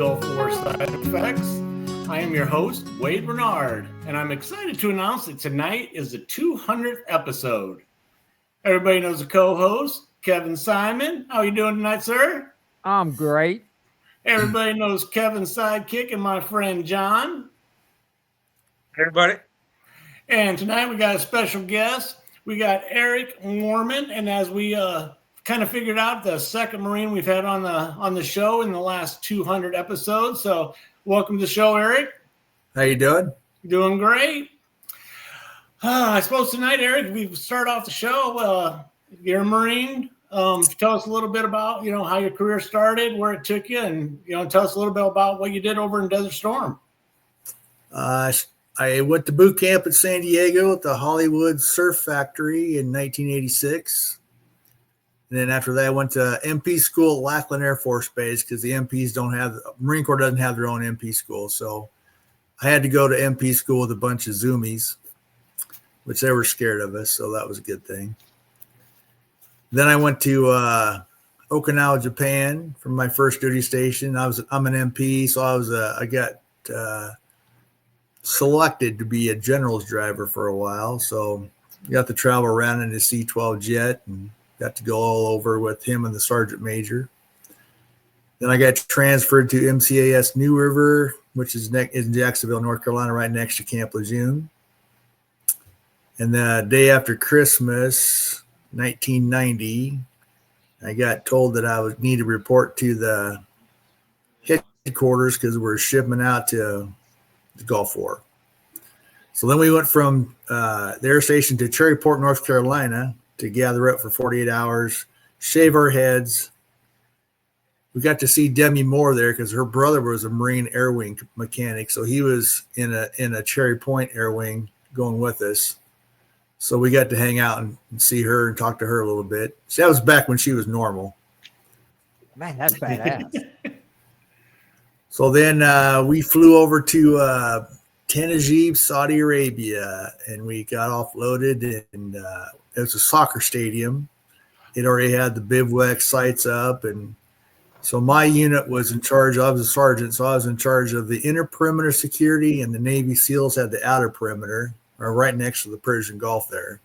Gulf War side effects. I am your host, Wade Bernard, and I'm excited to announce that tonight is the 200th episode. Everybody knows the co-host, Kevin Simon. How are you doing tonight, sir? I'm great. Everybody knows Kevin's sidekick and my friend John. Everybody. And tonight we got a special guest. We got Eric Mooran, and as we kind of figured out, the second Marine we've had on the show in the last 200 episodes. So welcome to the show, Eric. How you doing? Doing great. I suppose tonight, Eric, we start off the show. You're a Marine. Tell us a little bit about, how your career started, where it took you, and, tell us a little bit about what you did over in Desert Storm. I went to boot camp at San Diego at the Hollywood Surf Factory in 1986. And then after that, I went to MP school at Lackland Air Force Base because the MPs Marine Corps doesn't have their own MP school. So I had to go to MP school with a bunch of Zoomies, which they were scared of us. So that was a good thing. Then I went to Okinawa, Japan for my first duty station. I'm an MP, so I got selected to be a general's driver for a while. So got to travel around in the C-12 jet and got to go all over with him and the sergeant major. Then I got transferred to MCAS New River, which is in Jacksonville, North Carolina, right next to Camp Lejeune. And the day after Christmas, 1990, I got told that I would need to report to the headquarters because we're shipping out to the Gulf War. So then we went from the air station to Cherryport, North Carolina, to gather up for 48 hours, shave our heads. We got to see Demi Moore there because her brother was a Marine Air Wing mechanic, so he was in a Cherry Point Air Wing going with us. So we got to hang out and see her and talk to her a little bit. So that was back when she was normal. Man, that's badass. So then we flew over to Tanajib, Saudi Arabia, and we got offloaded, and it was a soccer stadium. It already had the bivouac sites up, and so my unit was in charge. I was a sergeant, so I was in charge of the inner perimeter security, and the Navy SEALs had the outer perimeter, right next to the Persian Gulf there.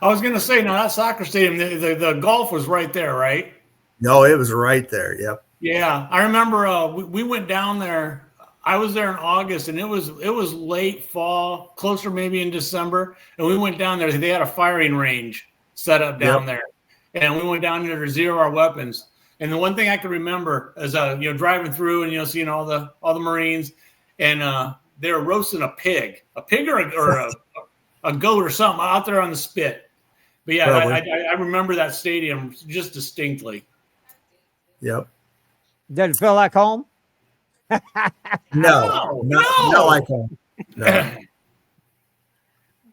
I was going to say, now that soccer stadium, the Gulf was right there, right? No, it was right there. Yep. Yeah, I remember we went down there. I was there in August, and it was late fall, closer maybe in December, and we went down there. They had a firing range set up down there, and we went down there to zero our weapons. And the one thing I can remember is driving through and seeing all the Marines, and they were roasting a pig or a goat or something out there on the spit. But yeah, I remember that stadium just distinctly. Yep. Did it feel like home? No, not like home. No.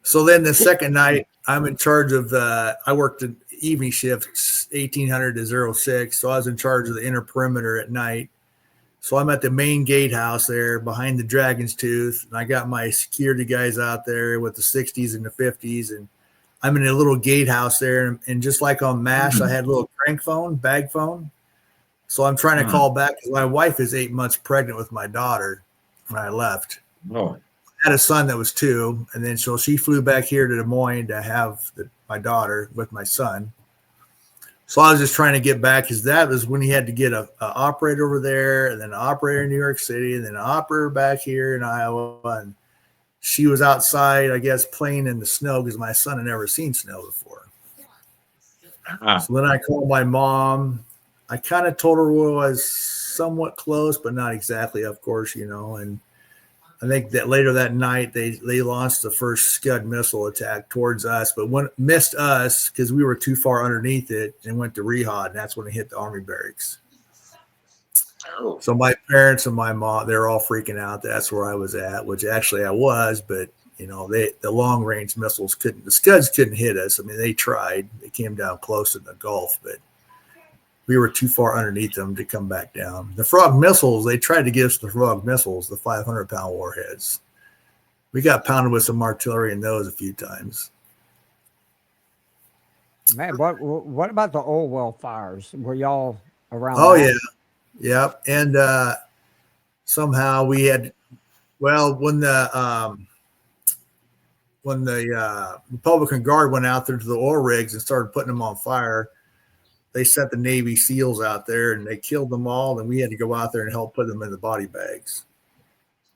So then the second night, I'm in charge of I worked an evening shift, 1800 to 06. So I was in charge of the inner perimeter at night. So I'm at the main gatehouse there behind the Dragon's Tooth, and I got my security guys out there with the 60s and the 50s, and I'm in a little gatehouse there, and just like on MASH, I had a little bag phone. So I'm trying to call back because my wife is 8 months pregnant with my daughter when I left. Oh. I had a son that was 2, and then so she flew back here to Des Moines to have my daughter with my son. So I was just trying to get back because that was when he had to get a operator over there, and then an operator in New York City, and then an operator back here in Iowa. And she was outside, I guess, playing in the snow because my son had never seen snow before. So then I called my mom. I kind of told her we was somewhat close, but not exactly, of course, and I think that later that night they launched the first Scud missile attack towards us, but missed us because we were too far underneath it and went to Rehad, and that's when it hit the Army barracks. Oh. So my parents and my mom, they're all freaking out. That's where I was at, which actually I was, but the long range missiles the Scuds couldn't hit us. I mean, they tried. They came down close in the Gulf, but we were too far underneath them to come back down. The Frog missiles, they tried to give us the Frog missiles, the 500-pound warheads. We got pounded with some artillery in those a few times. Man, what about the oil well fires? Were y'all around? Oh, that? yeah. Yep. And somehow we had, well, when the Republican Guard went out there to the oil rigs and started putting them on fire, they sent the Navy SEALs out there and they killed them all. And we had to go out there and help put them in the body bags.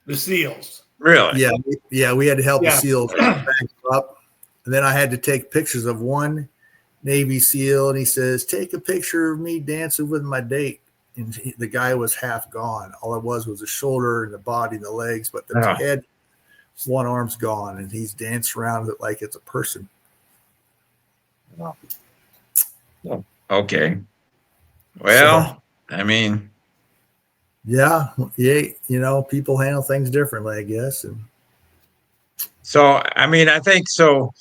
The SEALs. Really? Yeah, we had to help the Yeah. SEALs bag them up. And then I had to take pictures of one Navy SEAL, and he says, "Take a picture of me dancing with my date." And the guy was half gone. All it was the shoulder and the body and the legs, but the head, one arm's gone, and he's danced around it like it's a person. Okay. Well, I mean, yeah, people handle things differently, I guess. And so, I mean, I think so,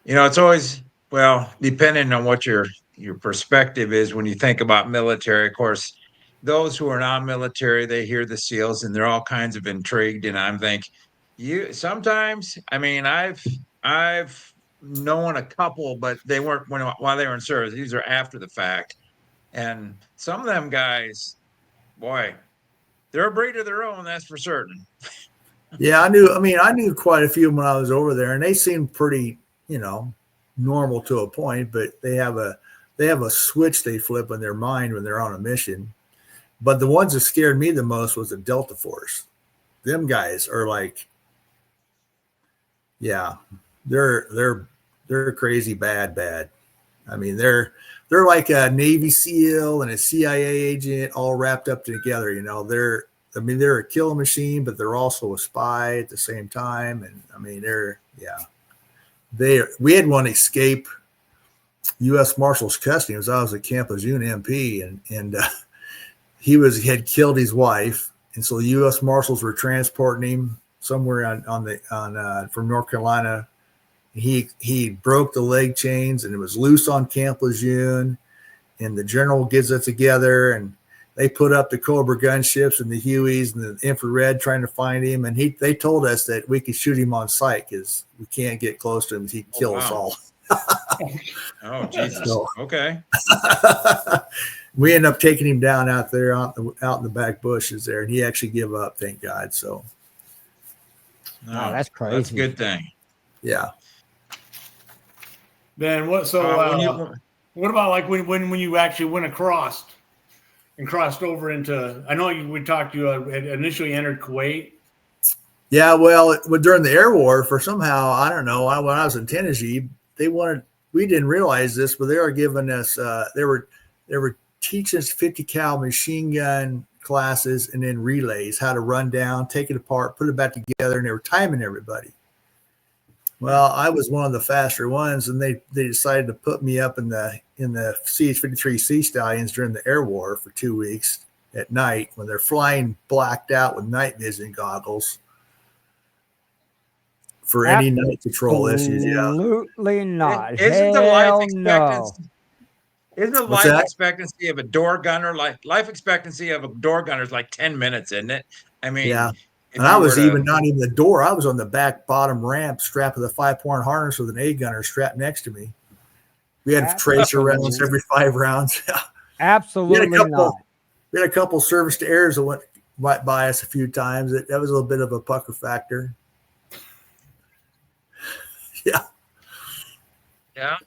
it's always, well, depending on what your perspective is when you think about military. Of course, those who are non-military, they hear the SEALs and they're all kinds of intrigued. And I'm thinking, sometimes, I mean, I've known a couple, but they weren't while they were in service. These are after the fact. And some of them guys, boy, they're a breed of their own, that's for certain. yeah, I knew quite a few when I was over there, and they seemed pretty, normal to a point, but they have a switch they flip in their mind when they're on a mission. But the ones that scared me the most was the Delta Force. Them guys are like, yeah, they're crazy bad. I mean, they're like a Navy SEAL and a CIA agent all wrapped up together. They're a kill machine, but they're also a spy at the same time. And I mean, we had one escape U.S. Marshal's custody as I was at Camp Lejeune MP, and he had killed his wife, and so the U.S. Marshals were transporting him somewhere from North Carolina. He broke the leg chains and it was loose on Camp Lejeune, and the general gets it together and they put up the Cobra gunships and the Hueys and the infrared trying to find him. And they told us that we could shoot him on sight because we can't get close to him. He'd kill us all. Oh, Jesus. So, okay. we ended up taking him down out there out in the back bushes there, and he actually gave up, thank God. So, No, that's crazy. That's a good thing. yeah. Then what? So what about like when you actually went across and crossed over into? I know we talked. You had initially entered Kuwait. Yeah, well, during the air war, for somehow I don't know. When I was in Tennessee, we didn't realize this, but they were giving us. They were teaching us 50 cal machine gun classes and then relays, how to run down, take it apart, put it back together, and they were timing everybody. Well, I was one of the faster ones, and they decided to put me up in the CH-53 Sea Stallions during the air war for 2 weeks at night when they're flying blacked out with night vision goggles for any night patrol issues. Yeah, Absolutely not. Isn't the life expectancy? Isn't the life expectancy of a door gunner life expectancy of a door gunner is like 10 minutes, isn't it? I mean, yeah. And I was not even the door. I was on the back bottom ramp, strapped with a 5-point harness with an A gunner strapped next to me. We had tracer rounds every 5 rounds. Absolutely not. We had a couple service to airs that went by us a few times. That was a little bit of a pucker factor. Yeah. Yeah.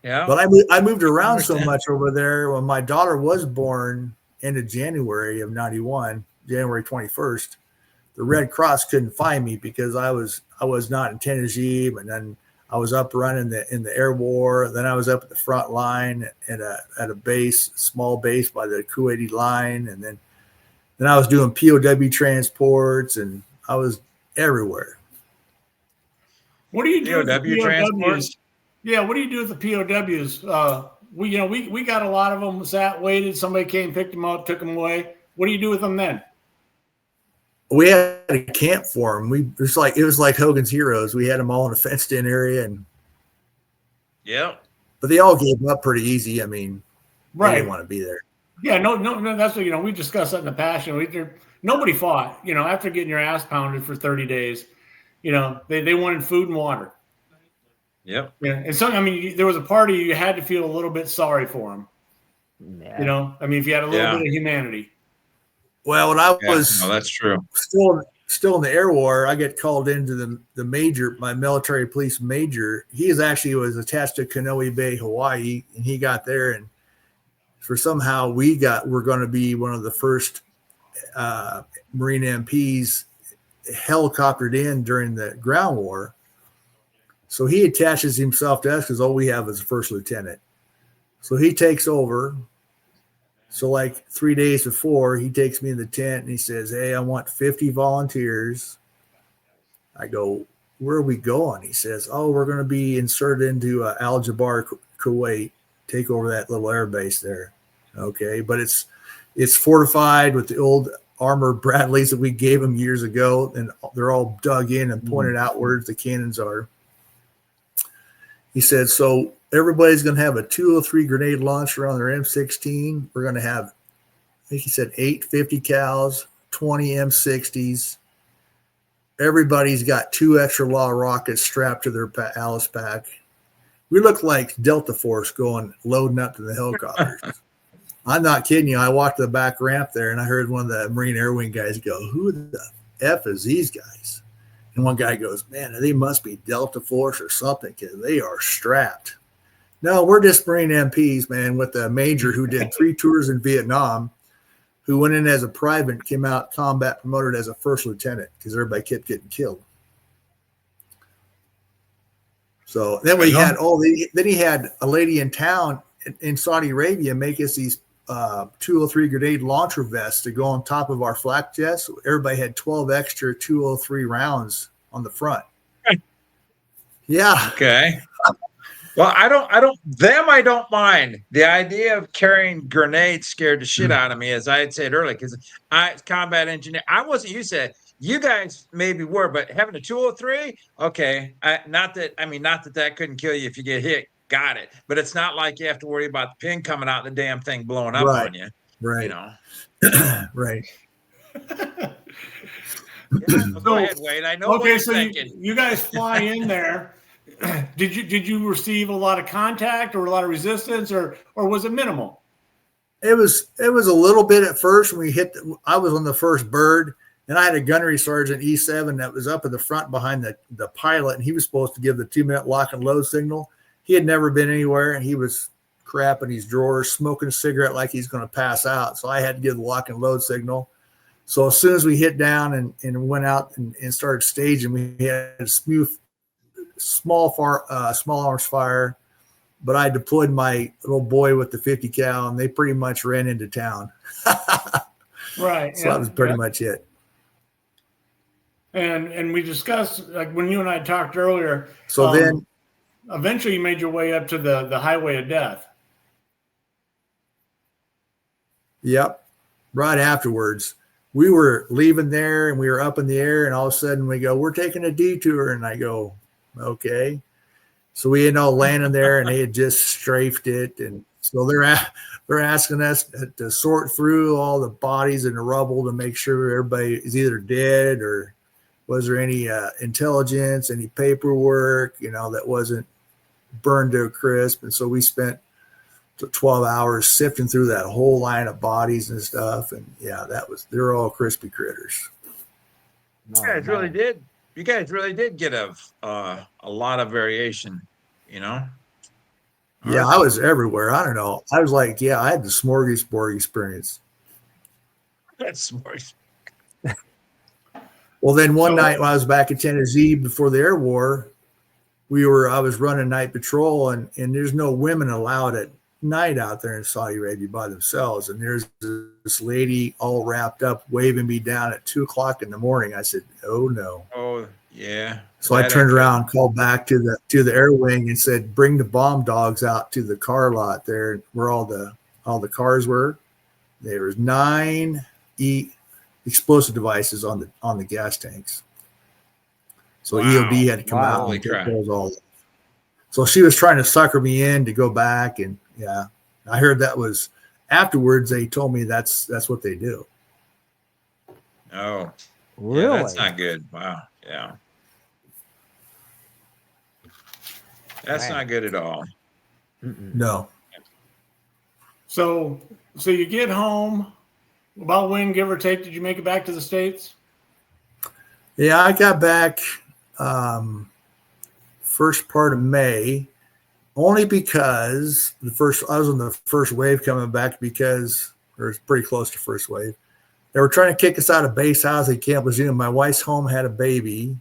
Yeah. But I moved around so much over there. When my daughter was born end of January of 91, January 21st, the Red Cross couldn't find me because I was not in Tennessee, and then I was up running in the air war. Then I was up at the front line at a base, small base by the Kuwaiti line, and then I was doing POW transports, and I was everywhere. What do you do with the POW transports? Yeah, what do you do with the POWs? We got a lot of them. Sat, waited. Somebody came, picked them up, took them away. What do you do with them then? We had a camp for them. It was like Hogan's Heroes. We had them all in a fenced-in area, and but they all gave up pretty easy. I mean, they didn't want to be there. Yeah, no. That's what we discussed that in the past. Nobody fought. After getting your ass pounded for 30 days, they wanted food and water. Yep. Yeah, and so there was a party you had to feel a little bit sorry for them. Yeah. If you had a little bit of humanity. Well, when I Yeah, was no, that's true. still in the air war, I get called into the major, my military police major. He was attached to Kanoe Bay, Hawaii, and he got there, and for somehow we're going to be one of the first Marine MPs helicoptered in during the ground war. So he attaches himself to us because all we have is a first lieutenant. So he takes over. So like 3 days before, he takes me in the tent and he says, "Hey, I want 50 volunteers." I go, "Where are we going?" He says, "Oh, we're going to be inserted into Al Jabar, Kuwait, take over that little air base there." Okay, but it's fortified with the old armor Bradleys that we gave them years ago, and they're all dug in and pointed outwards. The cannons are. He said, "So everybody's going to have a 203 grenade launcher on their M16. We're going to have," I think he said, 8 50 cals, 20 M60s. Everybody's got 2 extra law rockets strapped to their Alice pack. We look like Delta Force loading up to the helicopters. I'm not kidding you. I walked to the back ramp there and I heard one of the Marine Air Wing guys go, "Who the F is these guys?" And one guy goes, "Man, they must be Delta Force or something because they are strapped." No, we're just Marine MPs, man, with a major who did 3 tours in Vietnam, who went in as a private, came out combat promoted as a first lieutenant because everybody kept getting killed. So then then he had a lady in town in Saudi Arabia make us these 203 grenade launcher vests to go on top of our flak jets. Everybody had 12 extra 203 rounds on the front. Yeah. Okay. Well, I don't mind. The idea of carrying grenades scared the shit out of me, as I had said earlier, because I combat engineer. I wasn't used to it. You guys maybe were, but having a 203, okay. Not that couldn't kill you if you get hit. Got it. But it's not like you have to worry about the pin coming out and the damn thing blowing up on you. Right. You know. Right. Yeah, go ahead, Wade. I know what you're thinking. You guys fly in there. Did you receive a lot of contact or a lot of resistance, or was it minimal? It was a little bit at first when I was on the first bird, and I had a gunnery sergeant E7 that was up in the front behind the pilot, and he was supposed to give the 2-minute lock and load signal. He had never been anywhere, and he was crap in his drawers, smoking a cigarette like he's going to pass out. So I had to give the lock and load signal. So as soon as we hit down and went out and started staging, we had a smooth, small arms fire, but I deployed my little boy with the 50 cal, and they pretty much ran into town. Right. So that was pretty much it. And we discussed, like when you and I talked earlier. So then eventually you made your way up to the highway of death. Yep. Right afterwards, we were leaving there and we were up in the air, and all of a sudden we go, "We're taking a detour." And I go, "Okay." So we ended up landing there, and they had just strafed it. And so they're asking us to sort through all the bodies and the rubble to make sure everybody is either dead or was there any intelligence, any paperwork, that wasn't burned to a crisp. And so we spent 12 hours sifting through that whole line of bodies and stuff. And yeah, they're all crispy critters. You guys really did. You guys really did get a lot of variation, Yeah, I was everywhere. I don't know. I was like, I had the smorgasbord experience. That's smorgasbord. Well, then one night when I was back in Tennessee before the air war, I was running night patrol, and there's no women allowed at night out there in Saudi Arabia by themselves. And there's this lady all wrapped up waving me down at 2:00 in the morning. I said, "Oh no." Oh yeah. So I turned around, called back to the air wing and said, "Bring the bomb dogs out to the car lot there where all the cars were." There was 9 explosive devices on the gas tanks. So EOD had to come out and take those all. So she was trying to sucker me in to go back, and I heard that was afterwards. They told me that's what they do. Oh, really? Yeah, that's not good. Wow. Yeah. That's not good at all. No. So you get home, About when, give or take, did you make it back to the States? Yeah, I got back first part of May, only because I was on the first wave coming back because, or it's pretty close to first wave. They were trying to kick us out of base housing at Camp Lejeune. My wife's home had a baby.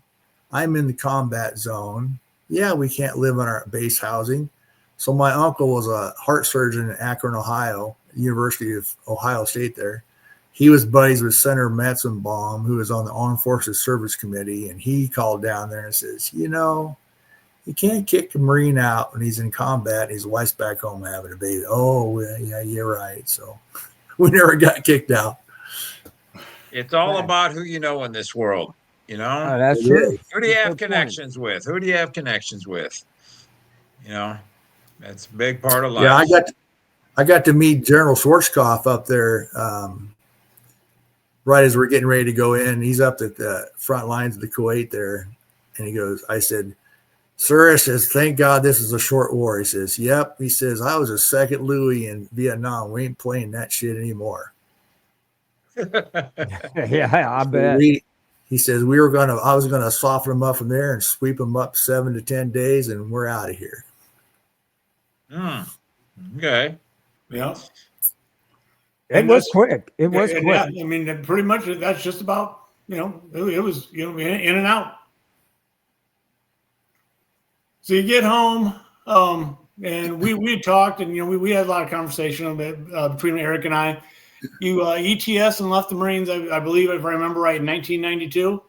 I'm in the combat zone. Yeah, we can't live on our base housing. So my uncle was a heart surgeon in Akron, Ohio, University of Ohio State there. He was buddies with Senator Metzenbaum, who was on the Armed Forces Service Committee, and he called down there and says, you can't kick a Marine out when he's in combat and his wife's back home having a baby. Oh, well, yeah, you're right. So we never got kicked out. It's all about who you know in this world, Oh, that's true. Who do you have connections with? Who do you have connections with? That's a big part of life. Yeah, I got to meet General Schwarzkopf up there right as we're getting ready to go in. He's up at the front lines of the Kuwait there. And he goes, I said, sir, I says, thank God this is a short war. He says, yep. He says, I was a second Louis in Vietnam. We ain't playing that shit anymore. Yeah, I bet. He says, I was going to soften them up from there and sweep them up 7 to 10 days and we're out of here. Okay. Yeah. It was quick. It was quick. Yeah, I mean, pretty much that's just about, it was, in and out. So you get home, and we had talked, and we had a lot of conversation between Eric and I. You ETS and left the Marines, I believe, if I remember right, in 1992.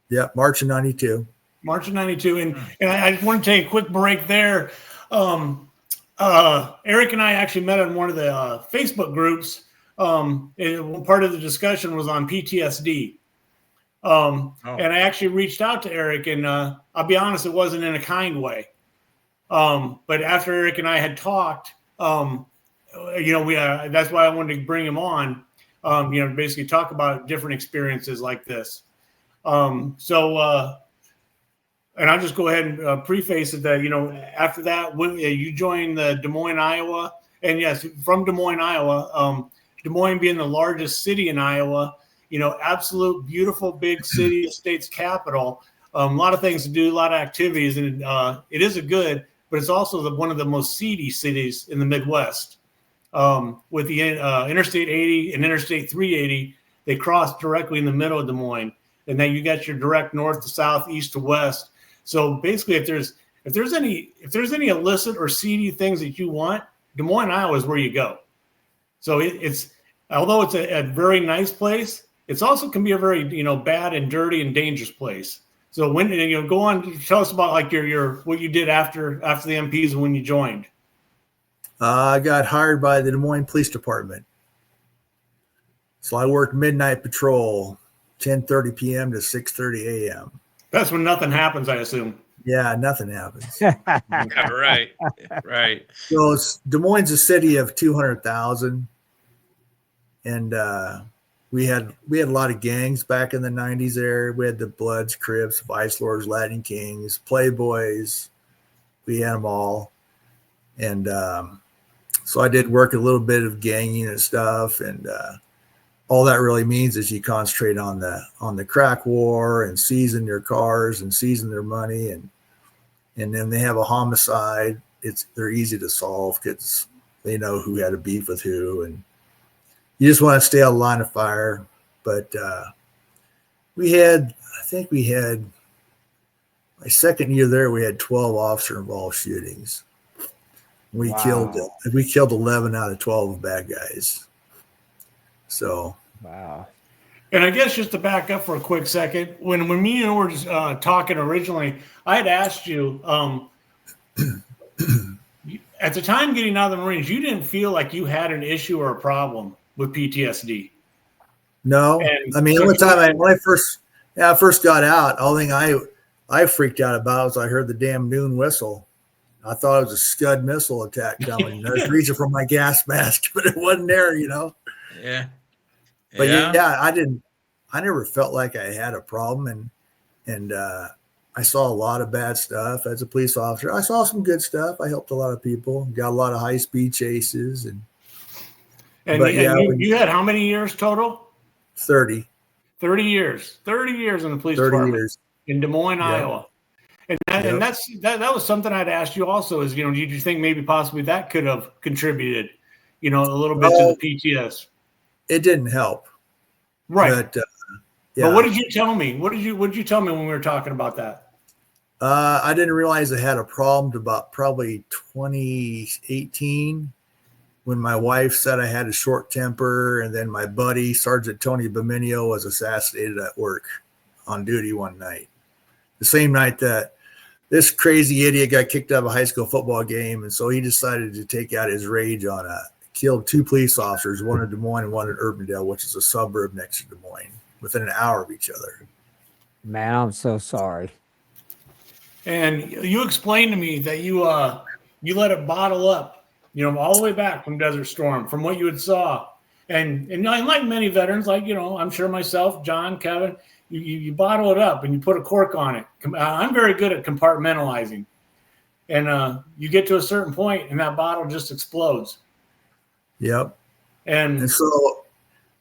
Yeah, March of 92. March of 92, and I just want to take a quick break there. Eric and I actually met on one of the Facebook groups. And part of the discussion was on PTSD. And I actually reached out to Eric, and I'll be honest, it wasn't in a kind way. But after Eric and I had talked, that's why I wanted to bring him on, basically talk about different experiences like this. And I'll just go ahead and preface it that, after that, when you joined the Des Moines, Iowa, and yes, from Des Moines, Iowa, Des Moines being the largest city in Iowa, absolute beautiful big city, state's capital, a lot of things to do, a lot of activities, and it is but it's also one of the most seedy cities in the Midwest. With the Interstate 80 and Interstate 380, they cross directly in the middle of Des Moines, and then you got your direct north to south, east to west. So basically, if there's any illicit or seedy things that you want, Des Moines, Iowa is where you go. So although it's a very nice place, it's also can be a very bad and dirty and dangerous place. So when go on, tell us about like your what you did after the MPs and when you joined. I got hired by the Des Moines Police Department, so I worked midnight patrol, 10:30 p.m. to 6:30 a.m. That's when nothing happens, I assume. Yeah, nothing happens. Yeah, right. So Des Moines is a city of 200,000, and we had a lot of gangs back in the 90s there. We had the Bloods, Crips, Vice Lords, Latin Kings, Playboys. We had them all. And so I did work a little bit of ganging and stuff. And all that really means is you concentrate on the crack war and seizing their cars and seizing their money. And then they have a homicide. They're easy to solve because they know who had a beef with who. And you just want to stay out of line of fire. But we had my second year there, we had 12 officer involved shootings. We killed 11 out of 12 bad guys. So wow. And I guess just to back up for a quick second, when me and you were just, talking originally, I had asked you at the time getting out of the Marines, you didn't feel like you had an issue or a problem with PTSD. No, I mean, the only time when I first got out, the only thing I freaked out about was I heard the damn noon whistle. I thought it was a Scud missile attack coming. I was reaching for my gas mask, but it wasn't there, Yeah. But yeah, I never felt like I had a problem, and I saw a lot of bad stuff as a police officer. I saw some good stuff. I helped a lot of people, got a lot of high speed chases, and And, But yeah, you had how many years total? 30 years. 30 years in the police 30 department years. in Des Moines, Yep. Iowa. And Yep. that was something I'd asked you also is, did you think maybe possibly that could have contributed, a little bit to the PTS? It didn't help. Right. But yeah. But what did you tell me? What did you tell me when we were talking about that? I didn't realize I had a problem to about probably 2018 when my wife said I had a short temper, and then my buddy, Sergeant Tony Beminio, was assassinated at work on duty one night. The same night that this crazy idiot got kicked out of a high school football game, and so he decided to take out his rage on killed 2 police officers, one in Des Moines and one in Urbandale, which is a suburb next to Des Moines, within an hour of each other. Man, I'm so sorry. And you explained to me that you let it bottle up, all the way back from Desert Storm, from what you had saw. And like many veterans, like, I'm sure myself, John, Kevin, you bottle it up and you put a cork on it. I'm very good at compartmentalizing. And you get to a certain point and that bottle just explodes. Yep. And so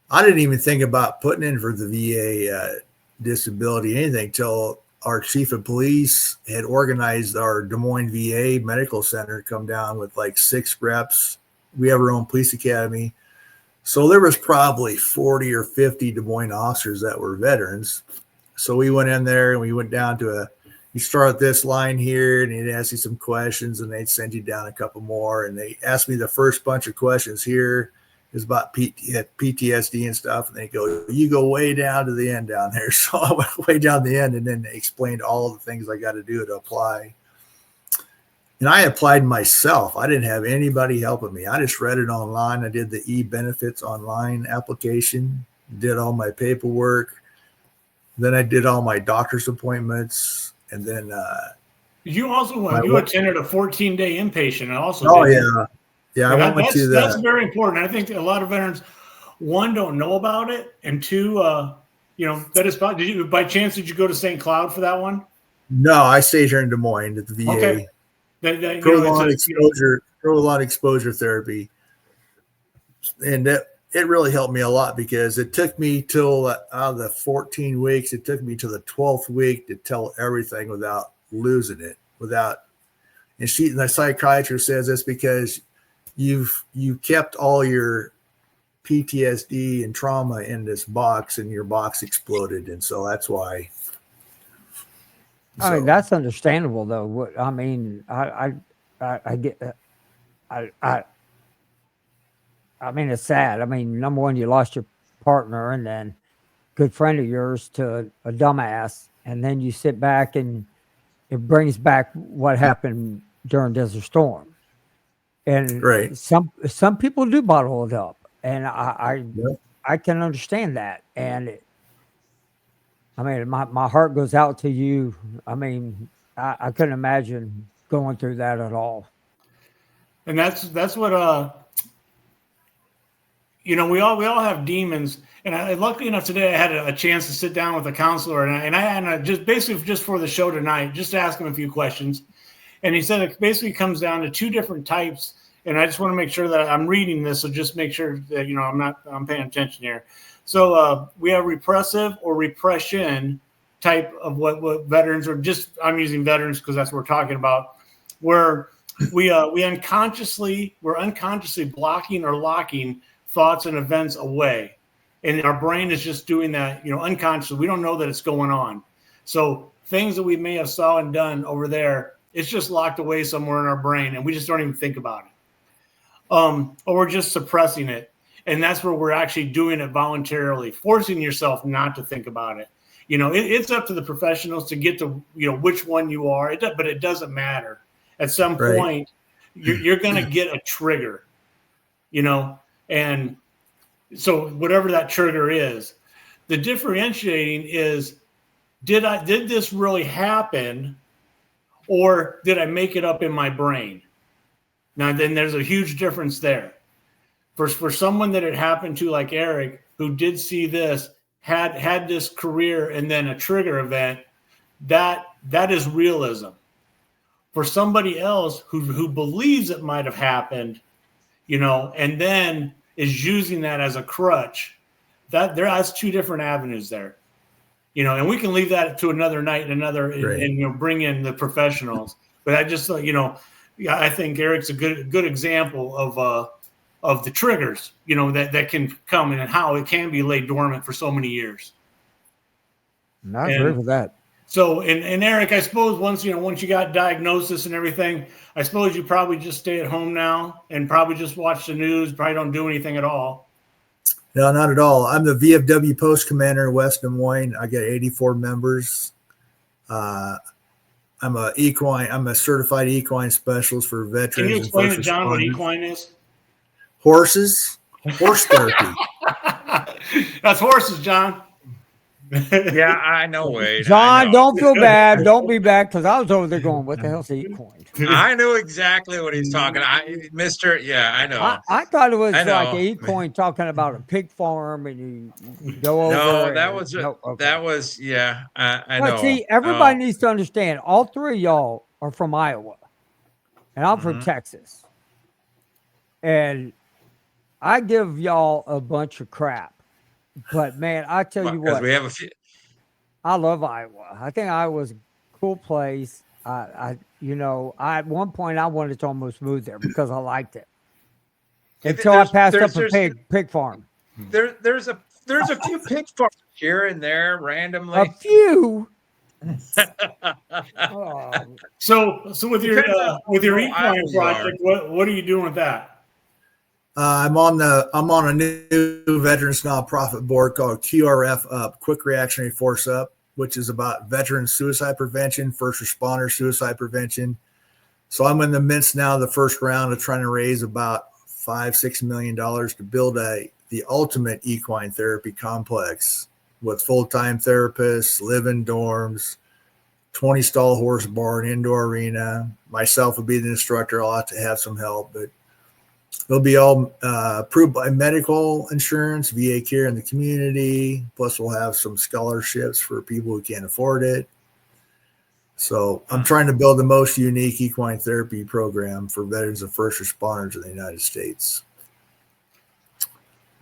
I didn't even think about putting in for the VA disability, anything, till our chief of police had organized our Des Moines VA medical center to come down with like 6 reps. We have our own police academy. So there was probably 40 or 50 Des Moines officers that were veterans. So we went in there and we went down to you start this line here, and he'd ask you some questions, and they'd send you down a couple more. And they asked me the first bunch of questions here is about PTSD and stuff. And they go, you go way down to the end down there. So I went way down the end, and then they explained all the things I got to do to apply. And I applied myself. I didn't have anybody helping me. I just read it online. I did the e-benefits online application, did all my paperwork. Then I did all my doctor's appointments. And then you also attended a 14-day inpatient. I also Yeah, I went to that. That's very important. I think a lot of veterans, one, don't know about it, and two, that is. By chance did you go to St. Cloud for that one? No, I stayed here in Des Moines at the VA. Okay. Prolonged exposure therapy, and it really helped me a lot because it took me till out of the 14 weeks, it took me to the 12th week to tell everything without losing it. And the psychiatrist says this because you kept all your PTSD and trauma in this box, and your box exploded, and so that's why. I mean, that's understandable, though. I mean, I get. I mean, it's sad. I mean, number one, you lost your partner, and then good friend of yours to a dumbass, and then you sit back and it brings back what happened during Desert Storm. And right. Some people do bottle it up, and I can understand that. And I mean, my heart goes out to you. I mean, I couldn't imagine going through that at all. And that's what we all have demons. And luckily enough today, I had a chance to sit down with a counselor, and I had just for the show tonight, just to ask him a few questions. And he said it basically comes down to 2 different types. And I just want to make sure that I'm reading this. So just make sure that, I'm paying attention here. So we have repressive or repression type of what veterans are I'm using veterans because that's what we're talking about, where we're unconsciously blocking or locking thoughts and events away. And our brain is just doing that, unconsciously. We don't know that it's going on. So things that we may have saw and done over there, it's just locked away somewhere in our brain, and we just don't even think about it. Or we're just suppressing it. And that's where we're actually doing it voluntarily, forcing yourself not to think about it. It's up to the professionals to get to, which one you are. But it doesn't matter. At some point, you're going to get a trigger, and so whatever that trigger is, the differentiating is, did this really happen, or did I make it up in my brain? Now, then there's a huge difference there. For someone that it happened to, like Eric, who did see this, had this career and then a trigger event, that is realism. For somebody else who believes it might have happened, and then is using that as a crutch, that's two different avenues there. And we can leave that to another night, and bring in the professionals. But I just, I think Eric's a good example of the triggers, that can come and how it can be laid dormant for so many years. And I agree with that. So, and Eric, I suppose once you got diagnosis and everything, I suppose you probably just stay at home now and probably just watch the news. Probably don't do anything at all. No, not at all. I'm the VFW post commander in West Des Moines. I got 84 members. I'm a certified equine specialist for veterans. Can you explain to John what responders. equine is? Horse therapy. That's horses, John. Yeah, I know, Wade. John, don't feel bad. Don't be bad, because I was over there going, what the hell's the equine? I knew exactly what he's talking. I know. I thought it was like an equine talking about a pig farm, and you go over. No, that was I know. But see, everybody needs to understand. All three of y'all are from Iowa, and I'm from Texas, and I give y'all a bunch of crap. But man, I tell you what, we have a few. I love Iowa. I think Iowa's a cool place. At one point I wanted to almost move there because I liked it. Until I passed up a pig farm. There's a few pig farms here and there randomly. A few. So with your equine project, what are you doing with that? I'm on a new veterans nonprofit board called QRF Up, Quick Reactionary Force Up, which is about veteran suicide prevention, first responder suicide prevention. So I'm in the midst now of the first round of trying to raise about $5-6 million to build the ultimate equine therapy complex with full-time therapists, live-in dorms, 20-stall horse barn, indoor arena. Myself would be the instructor. I'll have to have some help, but it'll be all approved by medical insurance, VA care in the community. Plus, we'll have some scholarships for people who can't afford it. So I'm trying to build the most unique equine therapy program for veterans and first responders in the United States.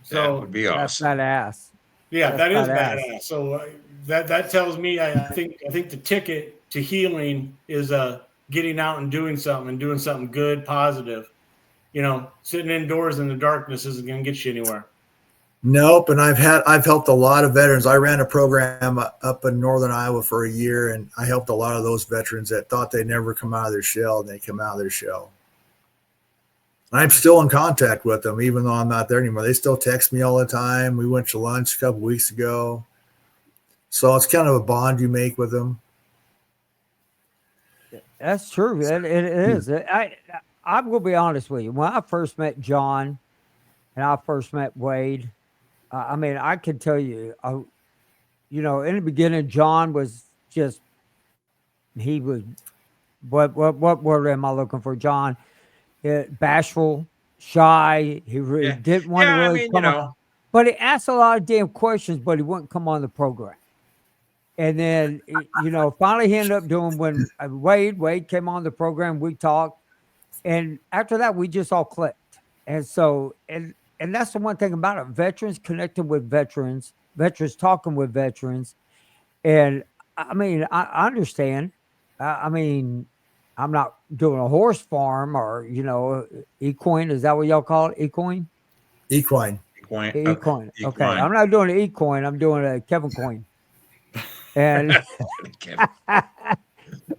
So that would be awesome. That's badass. Yeah, that is badass. So that tells me I think the ticket to healing is getting out and doing something good, positive. Sitting indoors in the darkness isn't going to get you anywhere. Nope. And I've helped a lot of veterans. I ran a program up in Northern Iowa for a year, and I helped a lot of those veterans that thought they'd never come out of their shell, and they come out of their shell. I'm still in contact with them, even though I'm not there anymore. They still text me all the time. We went to lunch a couple weeks ago. So it's kind of a bond you make with them. That's true. It is. I'm going to be honest with you. When I first met John and I first met Wade, I can tell you, in the beginning, John was just, he was, what word am I looking for, John? Bashful, shy. He really didn't want to really come on. But he asked a lot of damn questions, but he wouldn't come on the program. And then, finally he ended up doing when Wade came on the program, we talked. And after that, we just all clicked. And so, and that's the one thing about it. Veterans connecting with veterans talking with veterans. And I understand. I'm not doing a horse farm or, equine. Is that what y'all call it? Equine? Equine. Okay. I'm not doing an equine. I'm doing a Kevin coin. And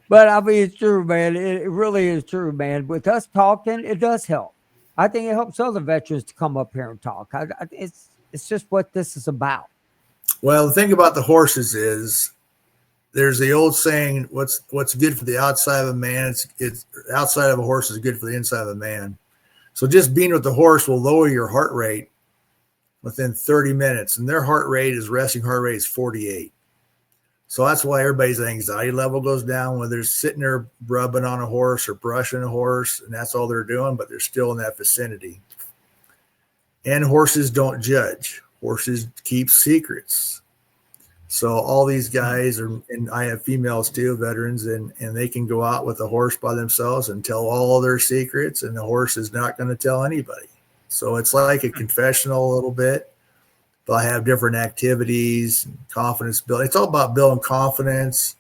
but it's true, man. It really is true, man. With us talking, it does help. I think it helps other veterans to come up here and talk. It's just what this is about. Well, the thing about the horses is there's the old saying, what's good for the outside of a man, it's outside of a horse is good for the inside of a man. So just being with the horse will lower your heart rate within 30 minutes. And their resting heart rate is 48. So that's why everybody's anxiety level goes down when they're sitting there rubbing on a horse or brushing a horse, and that's all they're doing, but they're still in that vicinity. And horses don't judge. Horses keep secrets. So all these guys and I have females too, veterans, and they can go out with a horse by themselves and tell all their secrets, and the horse is not going to tell anybody. So it's like a confessional a little bit. They'll have different activities, confidence building. It's all about building confidence.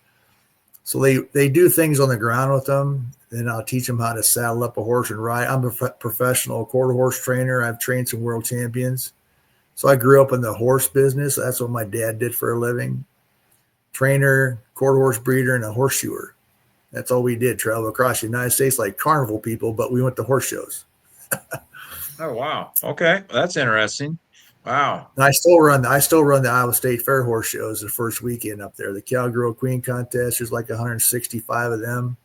So they do things on the ground with them. Then I'll teach them how to saddle up a horse and ride. I'm a professional quarter horse trainer. I've trained some world champions. So I grew up in the horse business. That's what my dad did for a living. Trainer, quarter horse breeder, and a horseshoer. That's all we did, travel across the United States like carnival people, but we went to horse shows. Oh, wow. Okay. That's interesting. Wow. And I still run the Iowa State Fair horse shows the first weekend up there. The Cowgirl Queen contest, there's like 165 of them.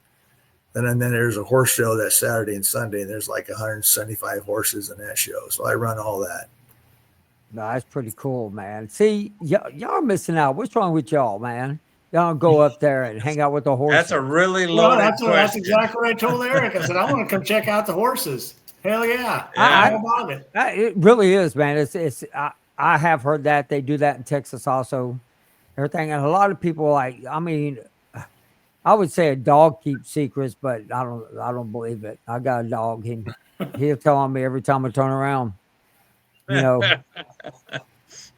And then there's a horse show that Saturday and Sunday, and there's like 175 horses in that show. So I run all that. No, that's pretty cool, man. See, y'all are missing out. What's wrong with y'all, man? Y'all don't go up there and hang out with the horses. That's a really Well, loaded that's question. exactly what I told Eric. I said, I want to come check out the horses. Hell yeah. Yeah. How about it? It really is, man. I have heard that they do that in Texas also. Everything, and a lot of people like. I mean, I would say a dog keeps secrets, but I don't believe it. I got a dog. He'll tell on me every time I turn around. You know,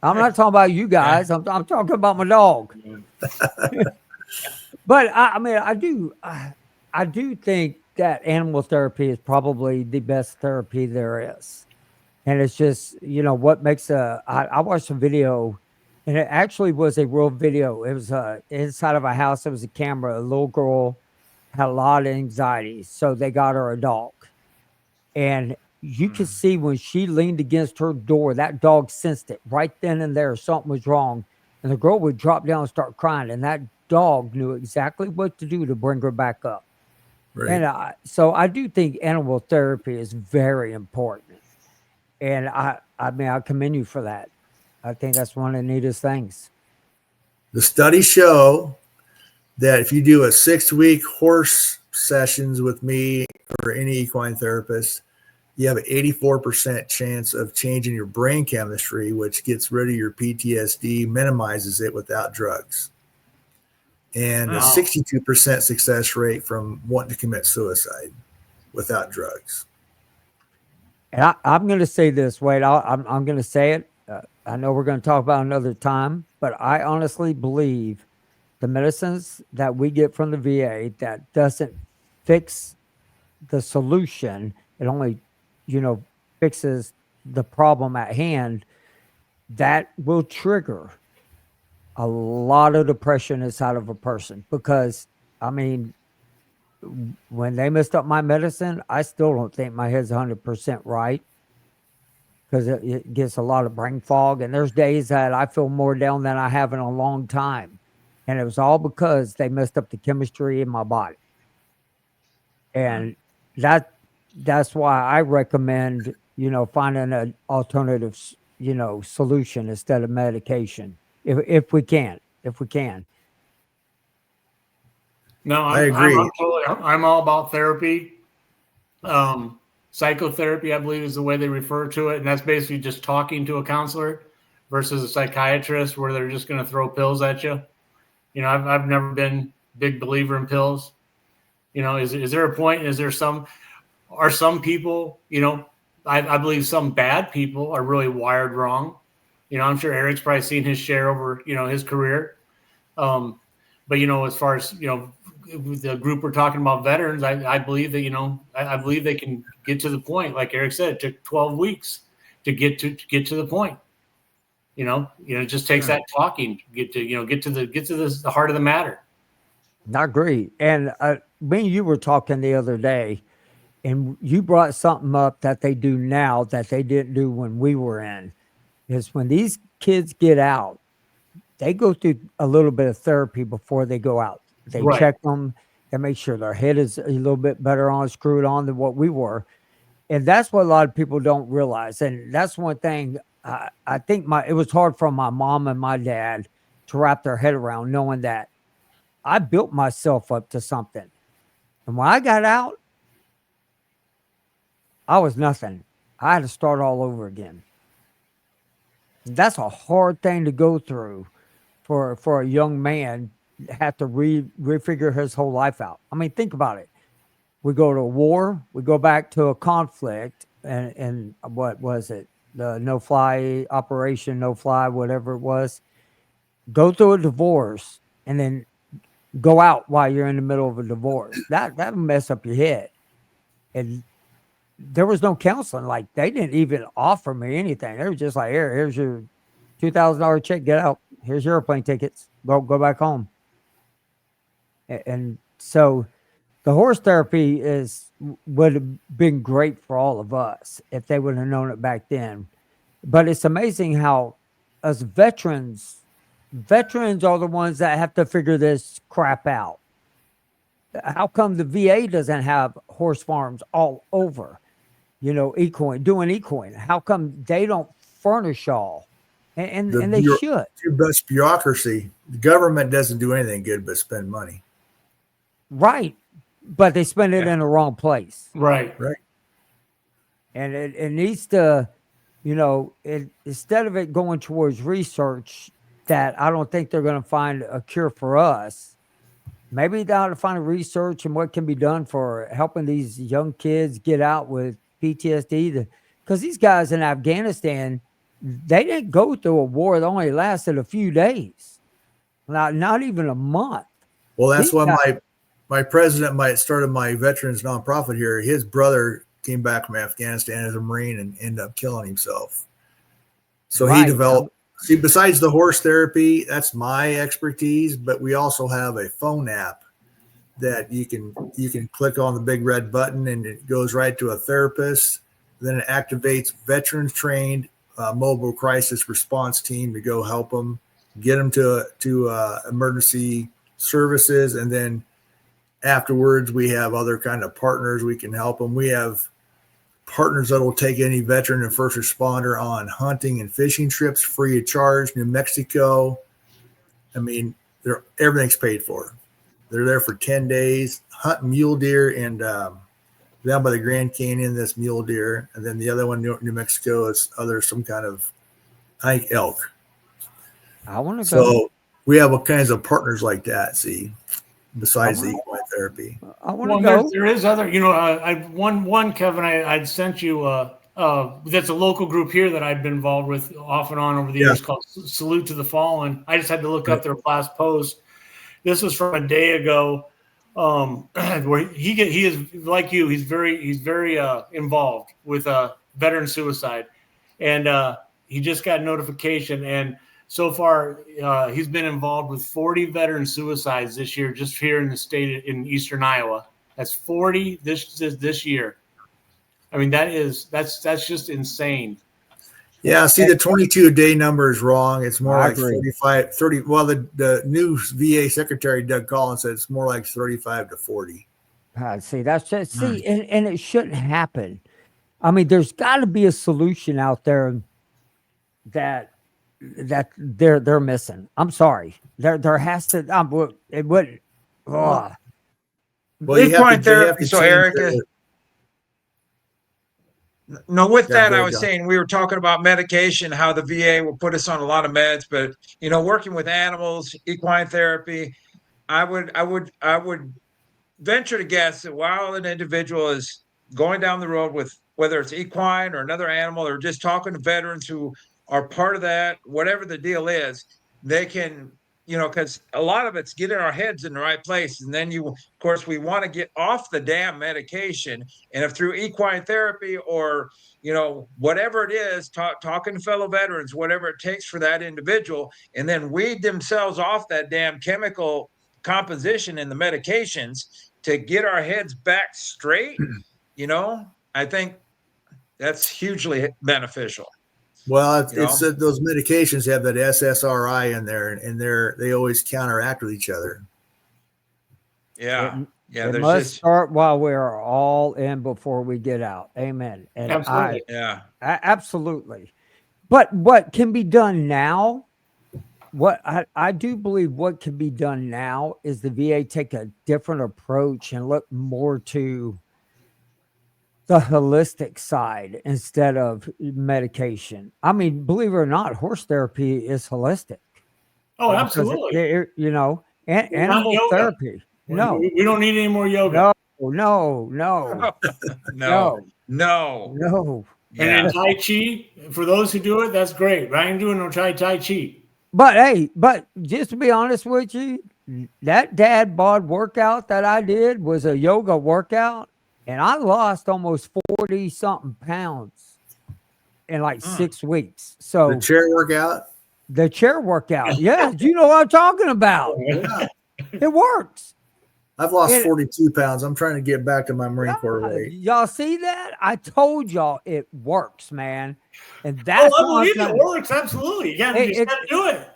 I'm not talking about you guys. I'm talking about my dog. But I mean, I do think that animal therapy is probably the best therapy there is. And it's just, what makes I watched a video, and it actually was a real video. It was inside of a house. It was a camera. A little girl had a lot of anxiety. So they got her a dog. And you could see when she leaned against her door, that dog sensed it right then and there. Something was wrong. And the girl would drop down and start crying. And that dog knew exactly what to do to bring her back up. Right. And so I do think animal therapy is very important. And I mean, I commend you for that. I think that's one of the neatest things. The studies show that if you do a 6-week horse sessions with me or any equine therapist, you have an 84% chance of changing your brain chemistry, which gets rid of your PTSD, minimizes it without drugs. And a 62% success rate from wanting to commit suicide without drugs. And I'm going to say this, Wade. I'm going to say it. I know we're going to talk about another time, but I honestly believe the medicines that we get from the VA that doesn't fix the solution, it only, fixes the problem at hand, that will trigger a lot of depression inside of a person. Because, I mean, when they messed up my medicine, I still don't think my head's 100% right, because it gets a lot of brain fog. And there's days that I feel more down than I have in a long time. And it was all because they messed up the chemistry in my body. And that's why I recommend, finding an alternative, solution instead of medication, if we can. No, I agree. I'm all about therapy. Psychotherapy, I believe, is the way they refer to it. And that's basically just talking to a counselor versus a psychiatrist where they're just going to throw pills at you. I've never been a big believer in pills. Is there a point? Are some people, I believe some bad people are really wired wrong. I'm sure Eric's probably seen his share over, his career. But, as far as, the group we're talking about, veterans, I believe that, I believe they can get to the point. Like Eric said, it took 12 weeks to get to the point. It just takes that talking to get to the heart of the matter. I agree. And me and you were talking the other day, and you brought something up that they do now that they didn't do when we were in. Is when these kids get out, they go through a little bit of therapy before they go out. They check them and make sure their head is a little bit better screwed on than what we were. And that's what a lot of people don't realize. And that's one thing I think it was hard for my mom and my dad to wrap their head around, knowing that I built myself up to something. And when I got out, I was nothing. I had to start all over again. That's a hard thing to go through for a young man, have to refigure his whole life out. I mean, think about it. We go to a war, we go back to a conflict, and what was it? The no fly operation, no fly, whatever it was. Go through a divorce and then go out while you're in the middle of a divorce. That'll mess up your head. And there was no counseling. Like they didn't even offer me anything. They were just like, here's your $2,000 check. Get out. Here's your airplane tickets. Go back home. And so the horse therapy would have been great for all of us if they would have known it back then. But it's amazing how us veterans are the ones that have to figure this crap out. How come the VA doesn't have horse farms all over, doing equine? How come they don't furnish all? And they should. Too much bureaucracy. The government doesn't do anything good but spend money. Right. But they spend it in the wrong place. Right. And it needs to, instead of it going towards research that I don't think they're going to find a cure for us, maybe they ought to find a research and what can be done for helping these young kids get out with PTSD. Because these guys in Afghanistan, they didn't go through a war that only lasted a few days, not even a month. Well, that's why my president started my veterans nonprofit here. His brother came back from Afghanistan as a Marine and ended up killing himself. So he developed. See, besides the horse therapy, that's my expertise, but we also have a phone app that you can click on the big red button and it goes right to a therapist. Then it activates veterans trained mobile crisis response team to go help them, get them to emergency services. And then afterwards, we have other kind of partners. We can help them. We have partners that will take any veteran and first responder on hunting and fishing trips free of charge. New Mexico. I mean, everything's paid for. They're there for 10 days, hunting mule deer and down by the Grand Canyon, this mule deer. And then the other one, New Mexico, is some kind of, I think, elk. I want to go. So we have all kinds of partners like that, see, besides the equine therapy. I want to go. There is other, one Kevin, I'd sent you that's a local group here that I've been involved with off and on over the years called Salute to the Fallen. I just had to look up their last post. This was from a day ago, where he is like you. He's very involved with veteran suicide, and he just got notification. And so far, he's been involved with 40 veteran suicides this year, just here in the state in eastern Iowa. That's 40 this year. I mean, that's just insane. Yeah, see, the 22-a-day number is wrong. It's more like 45, 30. Well, the new VA Secretary, Doug Collins, said it's more like 35 to 40. See, that's just, and it shouldn't happen. I mean, there's got to be a solution out there that they're missing. I'm sorry. There has to, it wouldn't. Well, you have to so Eric, I was saying, we were talking about medication, how the VA will put us on a lot of meds, but working with animals, equine therapy, I would venture to guess that while an individual is going down the road with whether it's equine or another animal, or just talking to veterans who are part of that, whatever the deal is, they can, because a lot of it's getting our heads in the right place. And then of course, we want to get off the damn medication. And if through equine therapy or, whatever it is, talking to fellow veterans, whatever it takes for that individual, and then weed themselves off that damn chemical composition in the medications to get our heads back straight, I think that's hugely beneficial. Well, it's those medications have that SSRI in there, and they always counteract with each other. Yeah, it must start while we are all in before we get out. Amen. And absolutely. Absolutely. But what can be done now? What I do believe what can be done now is the VA take a different approach and look more to the holistic side instead of medication. I mean, believe it or not, horse therapy is holistic. Oh, absolutely. Animal therapy. No, we don't need any more yoga. No. No. No. And Yeah. then Tai Chi, for those who do it, that's great. I ain't doing no Tai Chi. But hey, but just to be honest with you, that dad bod workout that I did was a yoga workout, and I lost almost 40 something pounds in like 6 weeks. So The chair workout. the chair workout, yeah, you know what I'm talking about. Yeah. It works. I've lost It- 42 pounds. I'm trying to get back to my Marine Corps weight. Y'all see that? I told y'all it works, man. And Oh, that's I why I'm believe trying it works. Absolutely. You just got to do it.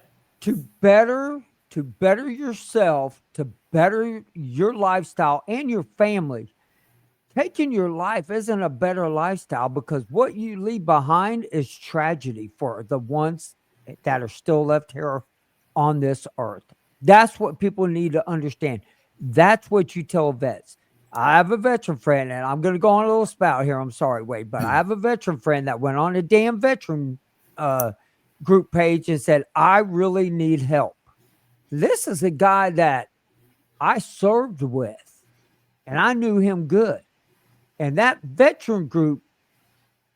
to better yourself, to better your lifestyle and your family. Taking your life isn't a better lifestyle because what you leave behind is tragedy for the ones that are still left here on this earth. That's what people need to understand. That's what you tell vets. I have a veteran friend, and I'm going to go on a little spout here. I'm sorry, Wade, but I have a veteran friend that went on a damn veteran group page and said, I really need help. This is a guy that I served with, and I knew him good. And that veteran group,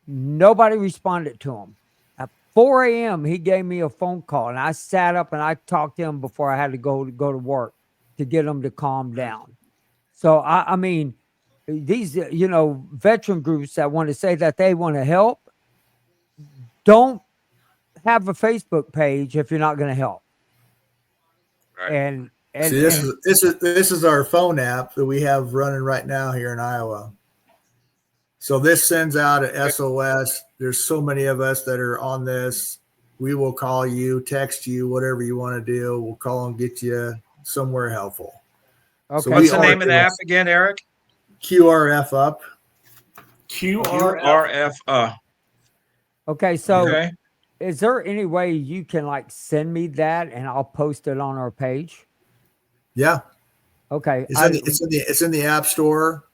nobody responded to him. At 4 a.m., he gave me a phone call, and I sat up and I talked to him before I had to go to work to get him to calm down. So, I mean, these, veteran groups that want to say that they want to help, don't have a Facebook page if you're not going to help. Right. And See, this is our phone app that we have running right now here in Iowa. So this sends out an SOS. There's so many of us that are on this. We will call you, text you, whatever you want to do. We'll call and get you somewhere helpful. okay. So What's the name of the app again, Eric? QRF up. QRF. Okay, so Okay. is there any way you can like send me that and I'll post it on our page? Yeah, Okay. it's in the App Store,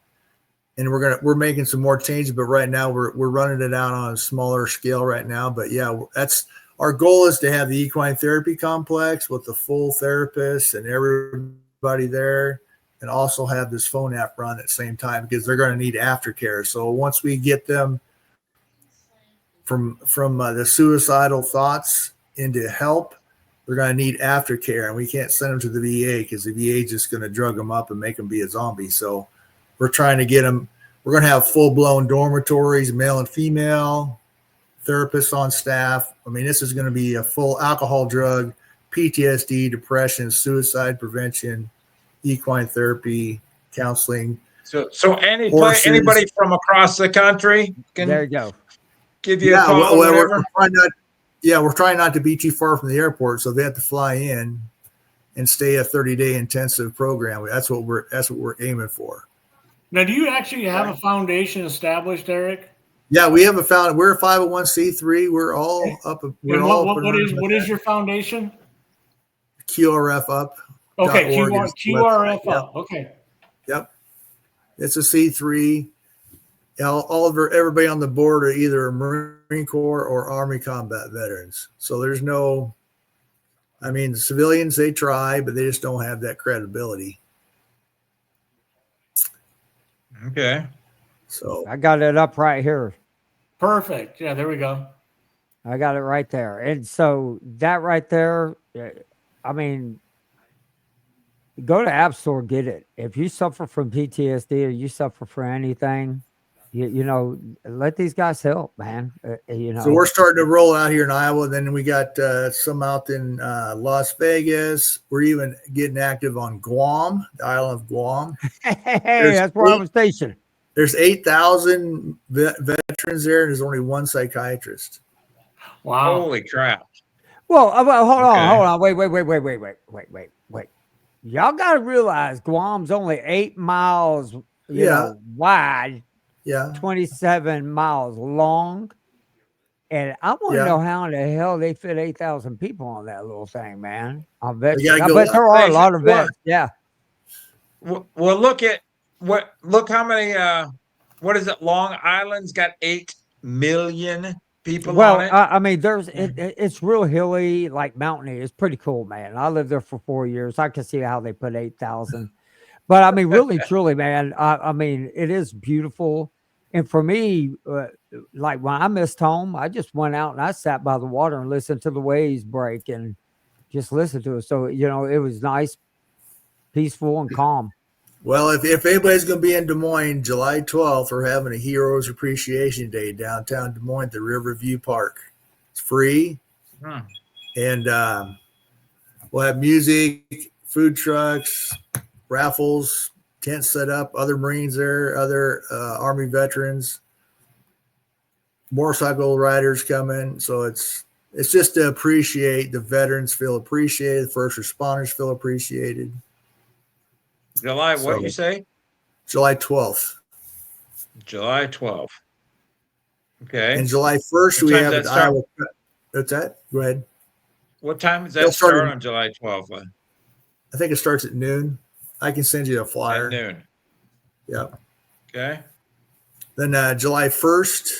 and we're making some more changes. But right now we're running it out on a smaller scale right now. But yeah, that's our goal is to have the equine therapy complex with the full therapist and everybody there, and also have this phone app run at the same time because they're going to need aftercare. So once we get them from the suicidal thoughts into help, they're going to need aftercare, and we can't send them to the VA because the VA is just going to drug them up and make them be a zombie. So we're trying to get them. We're going to have full-blown dormitories, male and female, therapists on staff. I mean, this is going to be a full alcohol, drug, PTSD, depression, suicide prevention, equine therapy, counseling. So Horses. anybody from across the country there can you go. give you a call or whatever. We're trying not to be too far from the airport, so they have to fly in and stay a 30-day intensive program. That's what we're aiming for. Now, do you actually have a foundation established, Eric? Yeah, we have we're a 501c3. We're all up. We're And all what is your foundation? QRF up. Okay, .org is the QRF website. up. Okay. Yep. It's a C3. Everybody on the board are either Marine Corps or Army combat veterans. So there's no, I mean, the civilians, they try, but they just don't have that credibility. Okay. So I got it up right here. Perfect. Yeah, there we go. I got it right there. And so that right there, I mean, go to App Store, get it. If you suffer from PTSD or you suffer from anything, let these guys help, man. So we're starting to roll out here in Iowa. Then we got some out in Las Vegas. We're even getting active on Guam, the island of Guam. Hey, that's where I was stationed. There's 8,000 veterans there, and there's only one psychiatrist. Wow. Holy crap. Well, hold on. Wait. Y'all got to realize Guam's only 8 miles wide, 27 miles long. And I want to know how in the hell they fit 8,000 people on that little thing, man. I bet there are a lot of vets. Yeah. Well, look how many, what is it? Long Island's got 8 million people on it. I mean, it's real hilly, like mountainy. It's pretty cool, man. I lived there for 4 years. I can see how they put 8,000. But I mean, really, truly, man, I mean, it is beautiful. And for me, like when I missed home, I just went out and I sat by the water and listened to the waves break and just listened to it. So, it was nice, peaceful, and calm. Well, if anybody's going to be in Des Moines, July 12th, we're having a Heroes Appreciation Day downtown Des Moines at the Riverview Park. It's free. And we'll have music, food trucks, raffles, tents set up, other Marines there, other Army veterans, motorcycle riders coming. So it's just to appreciate the veterans, feel appreciated, first responders feel appreciated. July, what you say? July 12th. July 12th. Okay. And July 1st, we have an Iowa. What's that? Go ahead. What time does that start on July 12th? I think it starts at noon. I can send you a flyer. At noon. Yep. Okay. Then July 1st,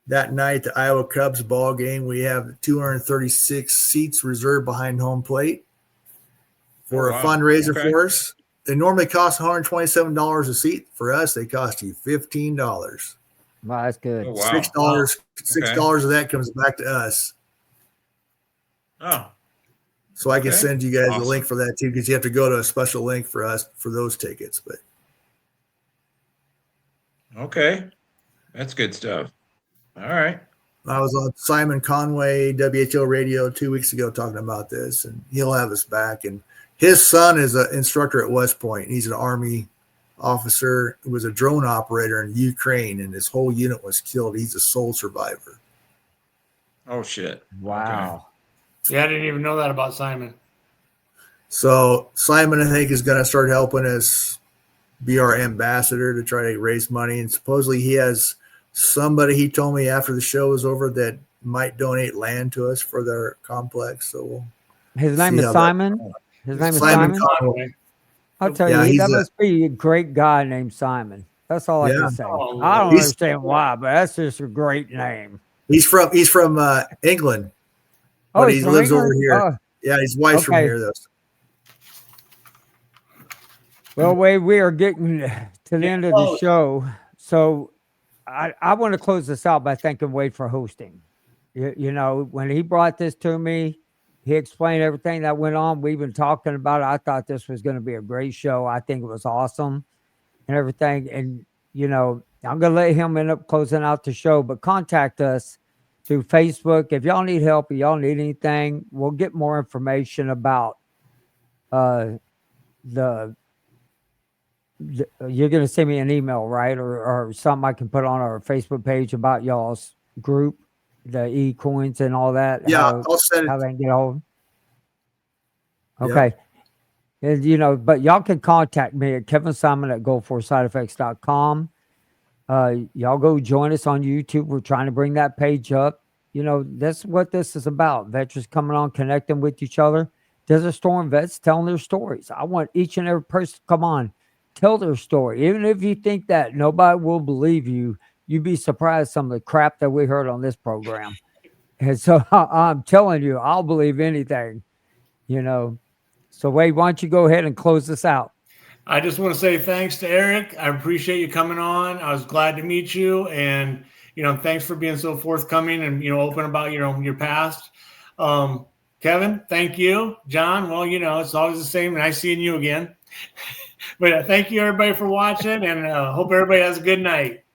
that night, the Iowa Cubs ball game, we have 236 seats reserved behind home plate for a fundraiser for us. They normally cost $127 a seat. For us, they cost you $15. Wow, that's good. Oh, wow. $6 of that comes back to us. Oh. So I can send you guys a link for that too, because you have to go to a special link for us for those tickets. But okay, that's good stuff. All right. I was on Simon Conway WHO radio 2 weeks ago talking about this, and he'll have us back. And his son is an instructor at West Point. He's an Army officer who was a drone operator in Ukraine, and his whole unit was killed. He's a sole survivor. Oh shit! Wow. Yeah, I didn't even know that about Simon. So Simon, I think, is going to start helping us be our ambassador to try to raise money. And supposedly he has somebody, he told me after the show was over, that might donate land to us for their complex. So his name is Simon. His name is Simon Conway. I'll tell you, that must be a great guy named Simon. That's all I can say. I don't understand why, but that's just a great name. He's from England. But he lives over here. Yeah, his wife's from here, though. Well, Wade, we are getting to the end of the show. So I want to close this out by thanking Wade for hosting. When he brought this to me, he explained everything that went on. We've been talking about it. I thought this was going to be a great show. I think it was awesome and everything. And, I'm going to let him end up closing out the show, but contact us through Facebook. If y'all need help or y'all need anything, we'll get more information about you're going to send me an email, right? Or something I can put on our Facebook page about y'all's group, the e-coins and all that. Yeah, I'll send it. How they can get hold. Okay. Yep. And, but y'all can contact me at kevinsimon@goal4sideeffects.com. Y'all go join us on YouTube. We're trying to bring that page up. That's what this is about. Veterans coming on, connecting with each other. Desert Storm vets telling their stories. I want each and every person to come on, tell their story. Even if you think that nobody will believe you, you'd be surprised some of the crap that we heard on this program. And so I'm telling you, I'll believe anything, So Wade, why don't you go ahead and close this out? I just want to say thanks to Eric. I appreciate you coming on. I was glad to meet you, and thanks for being so forthcoming and open about your past. Kevin, thank you. John, well, it's always the same. Nice seeing you again. But thank you everybody for watching, and hope everybody has a good night.